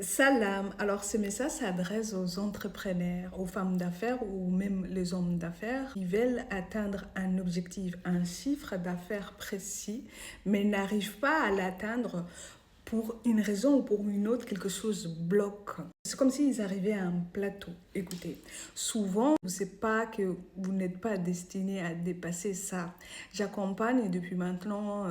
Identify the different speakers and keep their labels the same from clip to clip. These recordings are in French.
Speaker 1: Salam. Alors, ce message s'adresse aux entrepreneurs, aux femmes d'affaires ou même les hommes d'affaires qui veulent atteindre un objectif, un chiffre d'affaires précis, mais n'arrivent pas à l'atteindre pour une raison ou pour une autre, quelque chose bloque. C'est comme s'ils arrivaient à un plateau. Écoutez, souvent, vous ne savez pas que vous n'êtes pas destiné à dépasser ça. J'accompagne depuis maintenant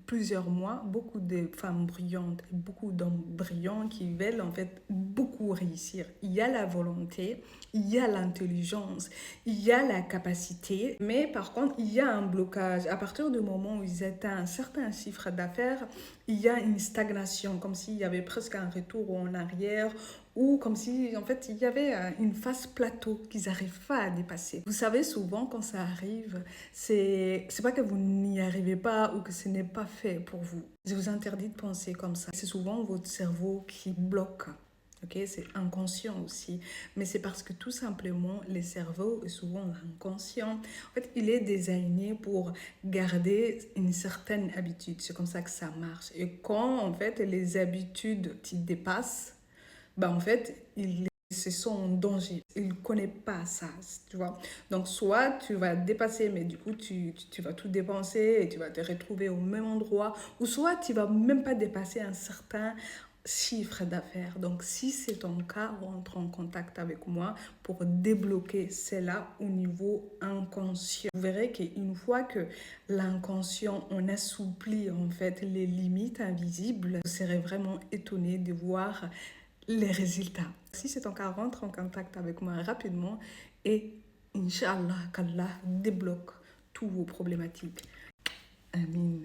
Speaker 1: plusieurs mois beaucoup de femmes brillantes et beaucoup d'hommes brillants qui veulent en fait beaucoup réussir. Il y a la volonté, il y a l'intelligence, il y a la capacité, mais par contre, il y a un blocage. À partir du moment où ils atteignent un certain chiffre d'affaires, il y a une stagnation, comme s'il y avait presque un retour en arrière ou comme si en fait il y avait une phase plateau qu'ils n'arrivent pas à dépasser. Vous savez, souvent quand ça arrive, c'est pas que vous n'y arrivez pas ou que ce n'est pas fait pour vous. Je vous interdis de penser comme ça. C'est souvent votre cerveau qui bloque. Ok, c'est inconscient aussi, mais c'est parce que tout simplement le cerveau est souvent inconscient. En fait, il est designé pour garder une certaine habitude. C'est comme ça que ça marche. Et quand en fait les habitudes t'y dépassent, bah en fait, il se sent en danger. Il ne connaît pas ça, tu vois. Donc, soit tu vas dépasser, mais du coup, tu vas tout dépenser et tu vas te retrouver au même endroit, ou soit tu vas même pas dépasser un certain chiffre d'affaires. Donc, si c'est ton cas, rentre en contact avec moi pour débloquer cela au niveau inconscient. Vous verrez qu'une fois que l'inconscient, on assouplit en fait les limites invisibles, vous serez vraiment étonné de voir les résultats. Si c'est ton cas, rentre en contact avec moi rapidement et Inch'Allah, qu'Allah débloque tous vos problématiques. Amin.